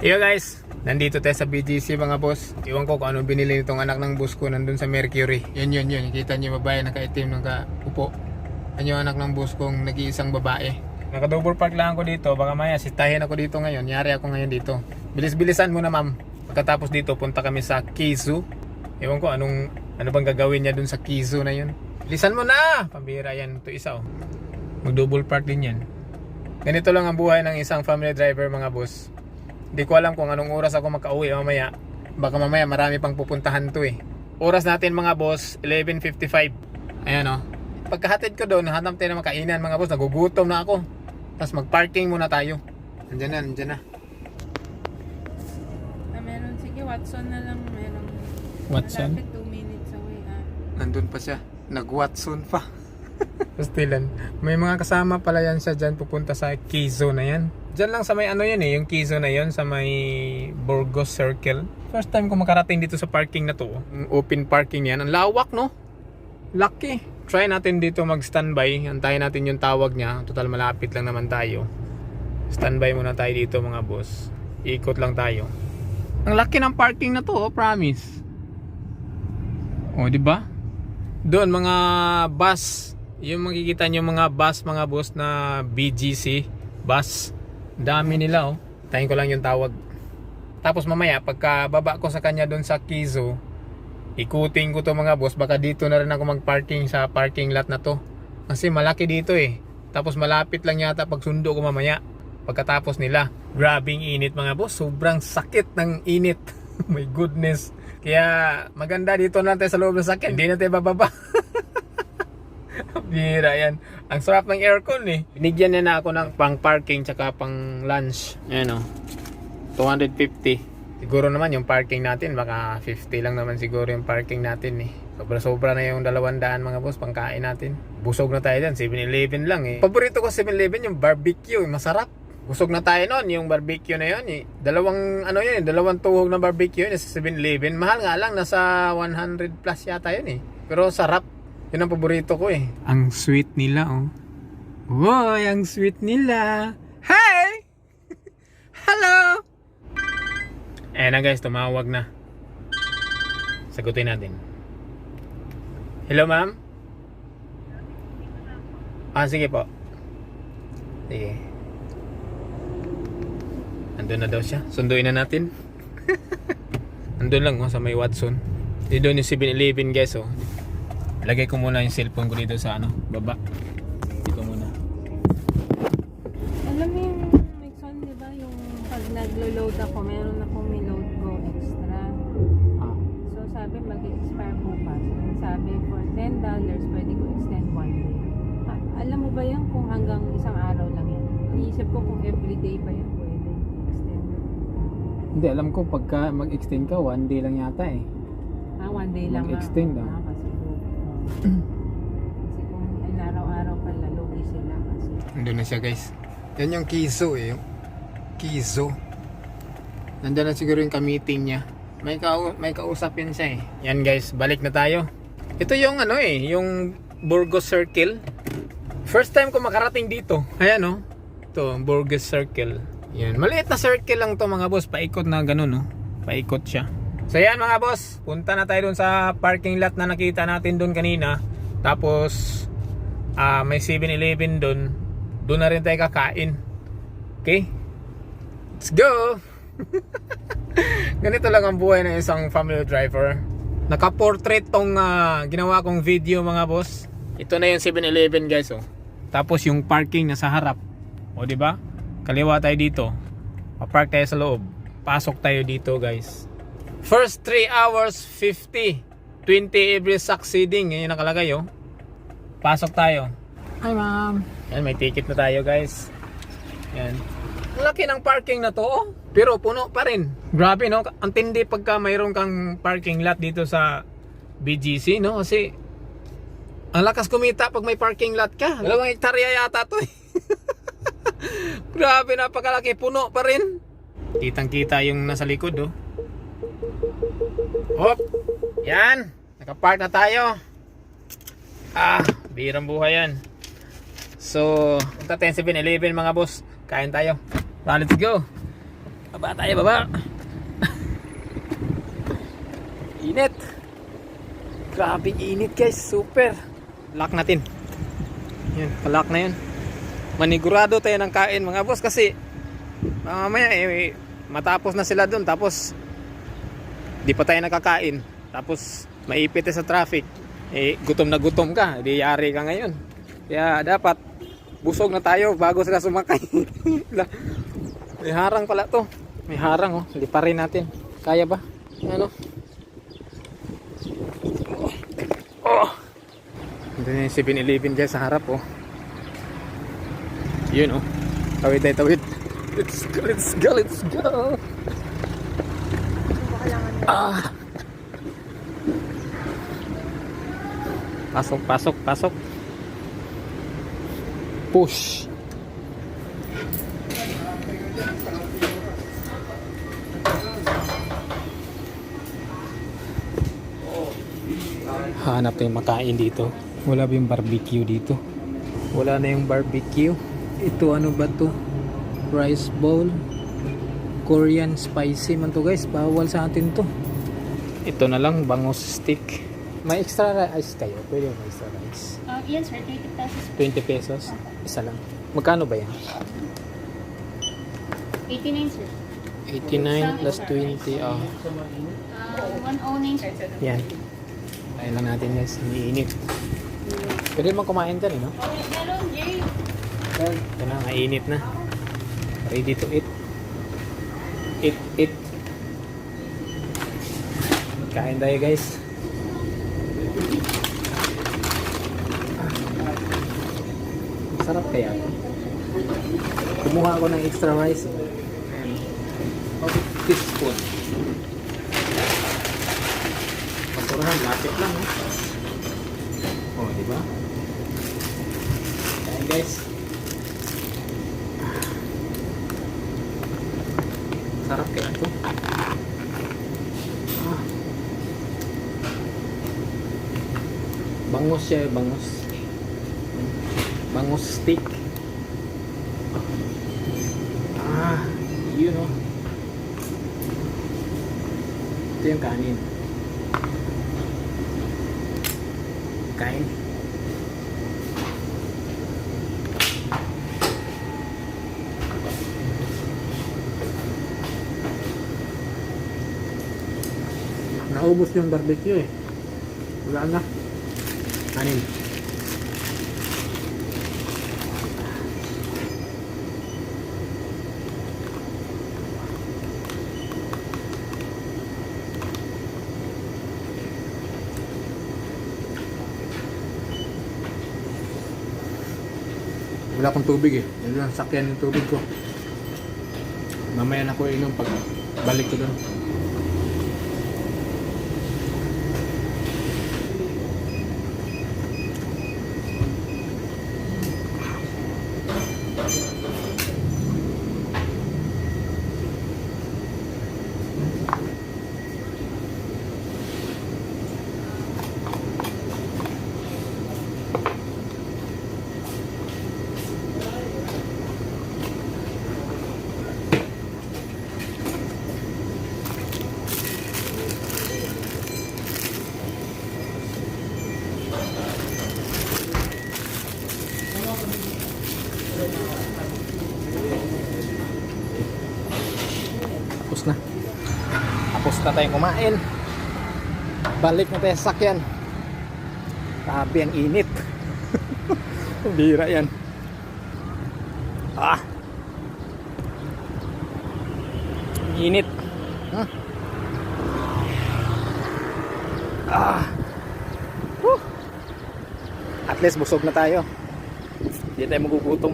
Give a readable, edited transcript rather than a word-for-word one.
Yo guys, nandito tayo sa BGC mga boss. Iwan ko kung anong binili nitong anak ng boss ko nandun sa Mercury. Yun. Kita niyo babae nakaitim nakaupo. Yan yung anak ng boss kong nag-iisang babae. Naka-double park lang ako dito. Baka maya sitahin ako dito ngayon. Yari ako ngayon dito. Bilis-bilisan muna ma'am. Pagkatapos dito punta kami sa Kizu. Iwan ko ano bang gagawin niya dun sa Kizu na yun. Bilisan mo na! Pambira yan. Ito isa oh. Mag-double park din yan. Ganito lang ang buhay ng isang family driver mga boss. Hindi ko alam kung anong oras ako makauwi mamaya. Baka mamaya marami pang pupuntahan to eh. Oras natin mga boss, 11:55. Ayan o. Pagkahatid ko doon, hanap tayo na makainan mga boss. Nagugutom na ako. Tapos mag-parking muna tayo. Andyan na. Meron, sige, Watson na lang. Meron. Watson? Malapit 2 minutes away Nandun pa siya. Nag-Watson pa. Pastilan. May mga kasama pala yan siya dyan pupunta sa Kizo na yan. Dyan lang sa may yan eh, yung Kizo na yan sa may Burgos Circle. First time ko makarating dito sa parking na to. Open parking yan. Ang lawak no? Lucky. Try natin dito mag-standby. Antayin natin yung tawag niya. Total malapit lang naman tayo. Standby muna tayo dito mga boss. Ikot lang tayo. Ang laki ng parking na to, promise. Oh, di ba? Doon mga bus, yung makikita nyo mga bus mga boss na BGC bus, dami nila oh. Tayin ko lang yung tawag. Tapos mamaya pagka baba ko sa kanya doon sa Kizo, ikutin ko to mga boss. Baka dito na rin ako mag-parking sa parking lot na to. Kasi malaki dito eh. Tapos malapit lang yata pag sundo ko mamaya pagkatapos nila. Grabing init mga boss. Sobrang sakit ng init. My goodness. Kaya maganda dito na tayo sa loob ng sakit. Hindi na tayo bababa. Bira yan. Ang sarap ng aircon eh. Binigyan niya na ako ng pang parking tsaka pang lunch. Ayan o. 250. Siguro naman yung parking natin baka 50 lang naman siguro yung parking natin eh. Sobra na yung 200 mga boss pangkain natin. Busog na tayo dyan. 7-Eleven lang eh. Paborito ko 7-Eleven yung barbecue. Masarap. Busog na tayo nun, yung barbecue na yun eh. Dalawang tuhog na barbecue yun sa 7-Eleven. Mahal nga lang, nasa 100 plus yata yun eh. Pero sarap. Yun ang paborito ko eh. Ang sweet nila oh. Woy, ang sweet nila. Hey! Hello! Ayan na guys, tumawag na. Sagutin natin. Hello ma'am? Sige po. Sige. Andun na daw siya. Sunduin na natin. Andun lang oh, sa may Watson. Dito yung 7-Eleven guys oh. Lagay ko muna yung cellphone ko dito sa baba. Dito muna. Alam mo yung Mixon, di ba? Yung pag naglo-load ako, meron akong load go extra. So sabi mag-expire bukas. Sabi for $10, pwede ko extend 1 day. Alam mo ba yan kung hanggang isang araw lang yan? Iniisip ko kung everyday pa yan pwede extend. Hindi, alam ko pagka mag-extend ka, 1 day lang yata eh. 1 day lang Mag-extend kasi kung araw-araw pala lugi sila kasi. Nandun na siya guys. Yan yung Kizo eh. Kizo. Nandun na siguro yung ka-meeting niya. May kausap yun siya eh. Yan guys, balik na tayo. Ito yung yung Burgos Circle. First time ko makarating dito. Ayan oh. Ito, Burgos Circle. Yan, maliit na circle lang to mga boss. Paikot na ganun oh. Paikot siya. So yan mga boss, punta na tayo dun sa parking lot na nakita natin dun kanina. Tapos may 7-Eleven dun. Dun na rin tayo kakain. Okay? Let's go! Ganito lang ang buhay ng isang family driver. Naka-portrait tong ginawa kong video mga boss. Ito na yung 7-Eleven guys oh. Tapos yung parking nasa harap. O di ba? Kaliwa tayo dito. Pa-park tayo sa loob. Pasok tayo dito guys. First 3 hours 50. 20 every succeeding. Yan yung nakalagay oh. Pasok tayo. Hi ma'am. Yan, may ticket na tayo guys. Yan. Laki ng parking na to oh. Pero puno pa rin. Grabe no. Ang tindi pagka mayroon kang parking lot dito sa BGC no. Kasi ang lakas kumita pag may parking lot ka. 2 hektarya yata to eh. Grabe, napakalaki. Puno pa rin. Kitang kita yung nasa likod oh. Hop. Yan. Nakapark na tayo. Birang buhay yan. So, punta tayo 7-Eleven mga boss. Kain tayo. Let's go. Baba tayo, baba. Init. Grabe init guys, super. Lock natin. Yan, palock na yun. Manigurado tayo ng kain mga boss kasi mamaya matapos na sila doon tapos di pa tayo nakakain. Tapos maipit sa traffic. Gutom na gutom ka, di yari ka ngayon. Kaya dapat busog na tayo bago sila sumakay. May harang pala to. May harang oh, liparin natin. Kaya ba? Ano? Oh. Ito na yung 7-Eleven guys sa harap oh. Yun oh. Tawid tayo, tawid. Let's go, let's go, let's go. Ah. Pasok, pasok, pasok. Push. Hanap tayong makain dito. Wala ba yung barbecue dito? Wala na yung barbecue. Ito ano ba to? Rice bowl. Korean spicy man to guys. Bawal sa atin to. Ito na lang, bangus stick. May extra rice kayo? Pwede may extra rice? Yes sir, 20 pesos. 20 pesos? Isa lang. Magkano ba yan? 89 sir. 89 plus 20. Oh. 109 sir. Yan. Kain lang natin guys. Iniinit. Pwede mo kumain dyan eh, no? Meron, Jay. Ito na, mainit na. Ready to eat. Eat, eat. Kain tayo guys. Sarap kaya. Kumuha ako ng extra rice. And teaspoon. Masurahan, lapit lang. Oh, di ba? Kain guys. Sarap kaya ito. Bangus siya, bangus. Bangus stick. Yun oh. Ito yung kanin. Kain. Naubos yung barbecue eh. Wala na. Kanin. Wala akong tubig eh. Yan lang, sakyan yung tubig ko. Mamaya na ko inom pag balik ko doon. Tapos na. Tapos na tayong kumain. Balik na tayo sa sakyan. Grabe ang init. Bira yan. Init. At least busog na tayo. Hindi tayo magugutom.